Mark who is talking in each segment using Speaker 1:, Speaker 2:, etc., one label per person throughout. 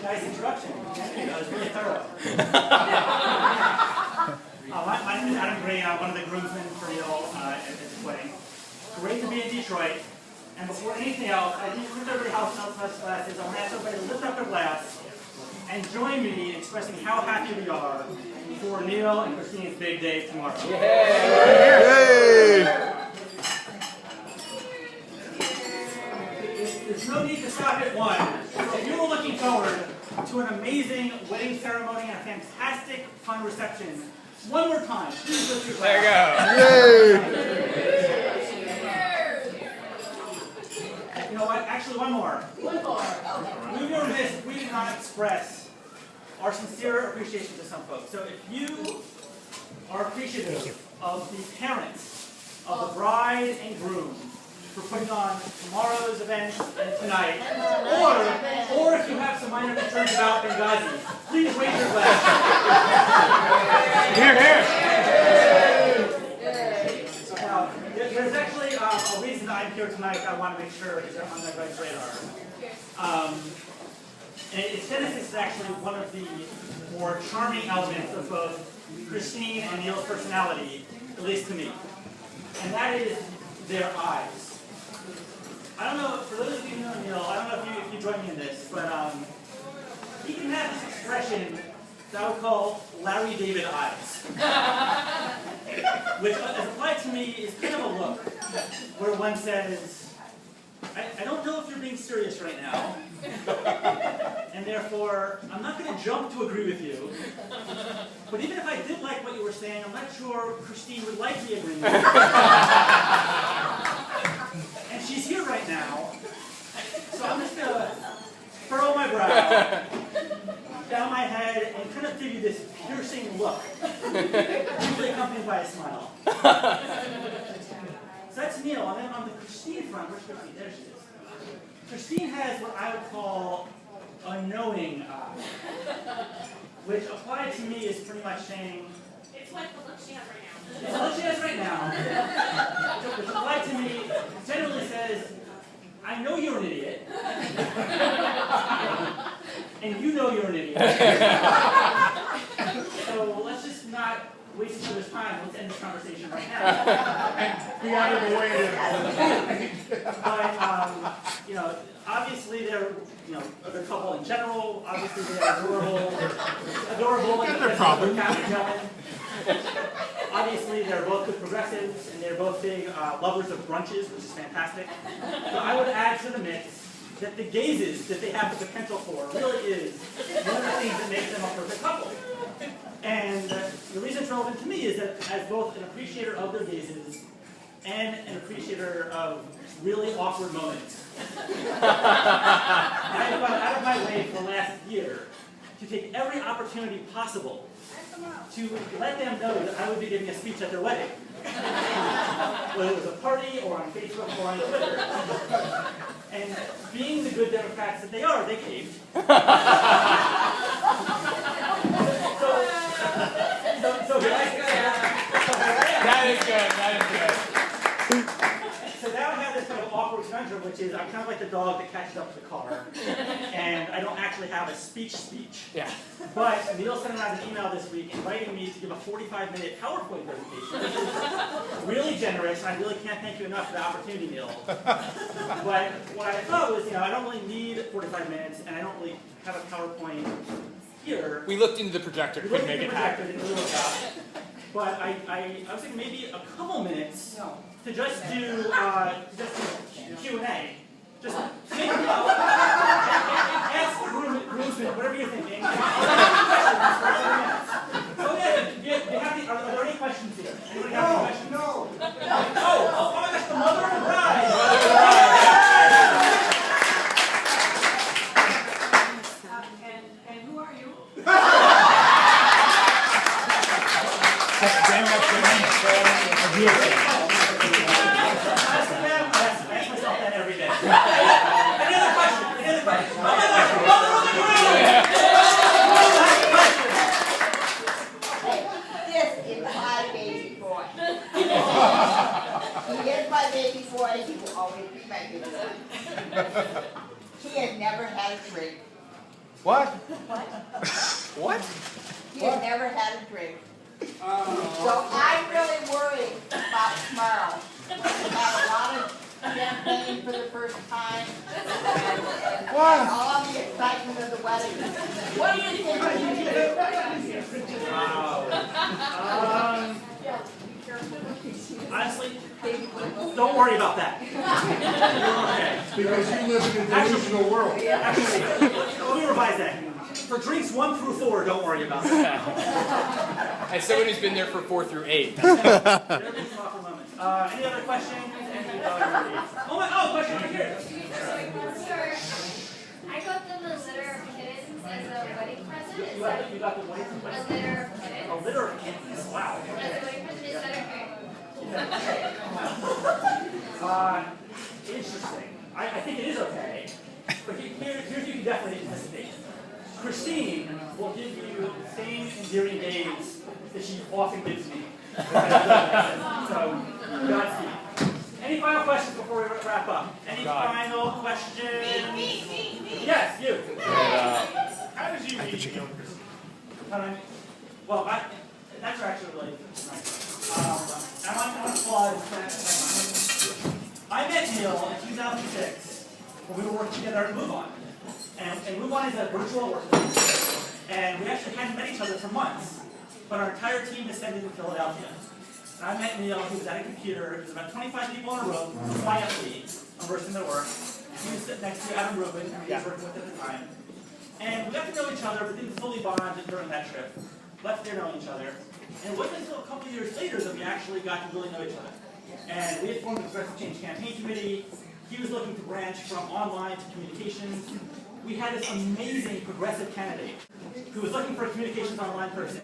Speaker 1: Nice introduction. Thank you. That was really thorough. My name is Adam Gray. I'm one of the groomsmen for Neil at this wedding. Great to be in Detroit. And before anything else, I think everybody else has glasses. I want to ask everybody to lift up their glass and join me in expressing how happy we are for Neil and Christine's big day tomorrow.
Speaker 2: Yay!
Speaker 1: There's no need to stop at one. If you were looking forward to an amazing wedding ceremony and a fantastic, fun reception, one more time, please lift your glass.
Speaker 2: There you go. Yay!
Speaker 1: You know what? Actually, one more. One more. We were remiss if we did not express our sincere appreciation to some folks. So if you are appreciative of the parents of the bride and groom for putting on tomorrow's event and tonight, or if you have some minor concerns about Benghazi, please raise your glass.
Speaker 2: Here, here.
Speaker 1: Now, there's actually a reason I'm here tonight I want to make sure is on everybody's radar. And its genesis is actually one of the more charming elements of both Christine and Neil's personality, at least to me. And that is their eyes. I don't know, for those of you who know Neil, I don't know if you join me in this, but he can have this expression that I would call Larry David eyes. Which, as applied to me, is kind of a look where one says, I don't know if you're being serious right now, and therefore, I'm not going to jump to agree with you, but even if I did like what you were saying, I'm not sure Christine would like the agreement. And she's here right now, so I'm just going to furrow my brow, down my head, and kind of give you this piercing look, usually accompanied by a smile. So that's Neil, and then on the Christine front, where's Christine? There she is. Christine has what I would call a knowing eye, which applied to me is pretty much saying,
Speaker 3: It's like the look she has right now.
Speaker 1: it's what she has right now, which applied to me generally says, I know you're an idiot, and you know you're an idiot. So let's just not waste each other's time. Let's end this conversation right now.
Speaker 2: And be out of the way.
Speaker 1: But you know, obviously they're a good couple in general. Obviously they're adorable.
Speaker 2: Got their problem.
Speaker 1: Obviously they're both good progressives, and they're both big lovers of brunches, which is fantastic. So I would add to the mix that the gazes that they have the potential for really is one of the things that makes them a perfect couple. And the reason it's relevant to me is that as both an appreciator of their gazes and an appreciator of really awkward moments, I've gone out of my way for the last year to take every opportunity possible to let them know that I would be giving a speech at their wedding. Whether it was a party or on Facebook or on Twitter. And being the good Democrats that they are, they caved. So here I
Speaker 2: That is good, that is good.
Speaker 1: So now I have this kind of awkward conundrum, which is I'm kind of like the dog that catches up to the car, and I don't actually have a speech.
Speaker 2: Yeah.
Speaker 1: But Neil sent out an email this week inviting me to give a 45-minute PowerPoint presentation, which is really generous, and I really can't thank you enough for the opportunity, Neil. But what I thought was, I don't really need 45 minutes, and I don't really have a PowerPoint here.
Speaker 2: We looked into the projector, couldn't make it happen.
Speaker 1: But I was thinking maybe a couple minutes to just do Q&A. Just think about ask the groomsmen, whatever you're thinking. So are there any questions here? Anybody have any questions? No. Oh my gosh, the mother of the bride.
Speaker 3: And who are you?
Speaker 2: Damn, that's good.
Speaker 1: I ask myself that every day. Any other questions? Oh my gosh, the mother of the bride!
Speaker 4: This is my baby boy. He is my baby boy. He will always be my baby boy. He has never had a drink.
Speaker 2: What? What?
Speaker 5: What?
Speaker 4: He had never had a drink. So I'm really worried about tomorrow. I had a lot of champagne for the first time. And all the excitement of the wedding. What do you think?
Speaker 1: Honestly, don't worry about that. Okay.
Speaker 6: Because you live in a delusional world.
Speaker 1: Actually, let me revise that. For drinks 1 through 4, don't worry about that.
Speaker 2: As someone who's been there for 4 through 8.
Speaker 1: There have been some awful moments. Any other questions? Question over here.
Speaker 7: I got them a litter of kittens as a wedding present. Is
Speaker 1: You
Speaker 7: that
Speaker 1: got the white
Speaker 7: a litter of kittens?
Speaker 1: A litter of kittens. Wow.
Speaker 7: As a wedding present, is that okay?
Speaker 1: Interesting. I think it is okay. But here's you can definitely anticipate. Chrisine will give you the same endearing gaze that she often gives me. So, Godspeed. Any final questions before we wrap up? Any final questions? Me. Yes, you.
Speaker 6: How did you meet Chrisine?
Speaker 1: Well, that's actually really nice. I want to applaud. I met Neil in 2006 when we were working together at Move On. And Move On is a virtual workplace. And we actually hadn't met each other for months. But our entire team descended in Philadelphia. And I met Neil, he was at a computer, there was about 25 people in a room, quietly, immersed their work. He was sitting next to Adam Rubin, who he was working with at the time. And we got to know each other, but didn't fully bond during that trip. Left there knowing each other. And it wasn't until a couple of years later that we actually got to really know each other. And we had formed the Progressive Change Campaign Committee. He was looking to branch from online to communications. We had this amazing progressive candidate who was looking for a communications online person.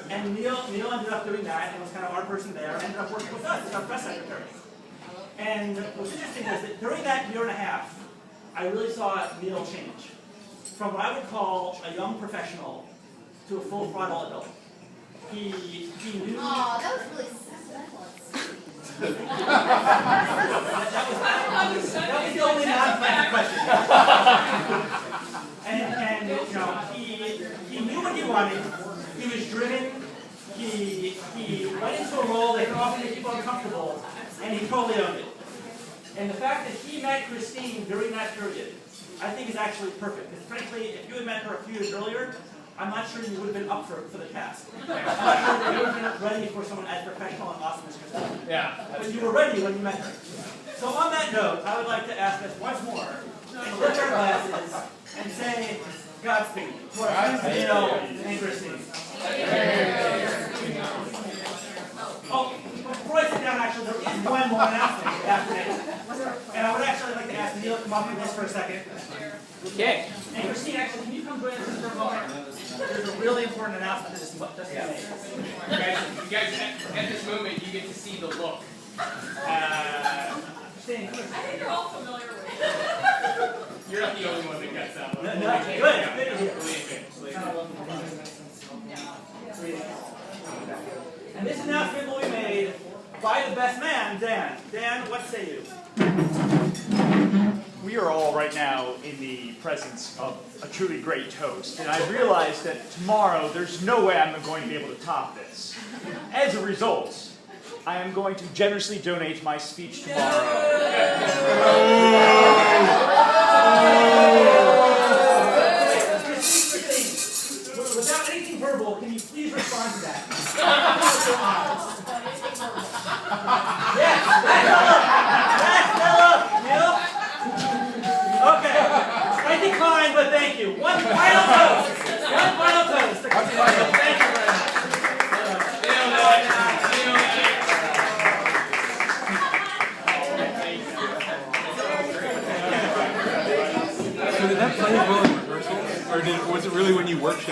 Speaker 1: And Neil ended up doing that and was kind of our person there and ended up working with us as our press secretary. And what's interesting was that during that year and a half, I really saw Neil change. From what I would call a young professional to a full throttle adult. He knew.
Speaker 7: Oh, that was really sad.
Speaker 1: That was the only non-planned question. And you know, he knew what he wanted. He was driven. He went into a role that could often make people uncomfortable, and he totally owned it. And the fact that he met Chrisine during that period, I think is actually perfect. Because frankly, if you had met her a few years earlier, I'm not sure you would have been up for the task. I'm not sure that you would have been ready for someone as professional and awesome as Chrisine.
Speaker 2: Yeah.
Speaker 1: But you were ready when you met her. So on that note, I would like to ask us once more to lift our glasses and say Godspeed to our friends Neil and Chrisine. Oh, before I sit down, actually, there is one more announcement after this. And I would actually like to ask Neil to come up with this for a second.
Speaker 2: Okay.
Speaker 1: And Chrisine, actually, can you come join us for a moment? There's a really important announcement that just made.
Speaker 2: You guys, at this moment, you get to see the look.
Speaker 1: Chrisine, come here.
Speaker 3: I think you're all familiar with it.
Speaker 2: You're not the only one that gets that one.
Speaker 1: No, good. And this announcement will be made by the best man, Dan. Dan, what say you?
Speaker 8: We are all right now in the presence of a truly great toast, and I realize that tomorrow there's no way I'm going to be able to top this. As a result, I am going to generously donate my speech tomorrow.
Speaker 1: Without anything verbal, can you please respond to that? Yes, Neil. Okay, I decline, but thank you. One final toast. Thank you very much.
Speaker 6: So did that play well in rehearsal? Or was it really when you workshopped?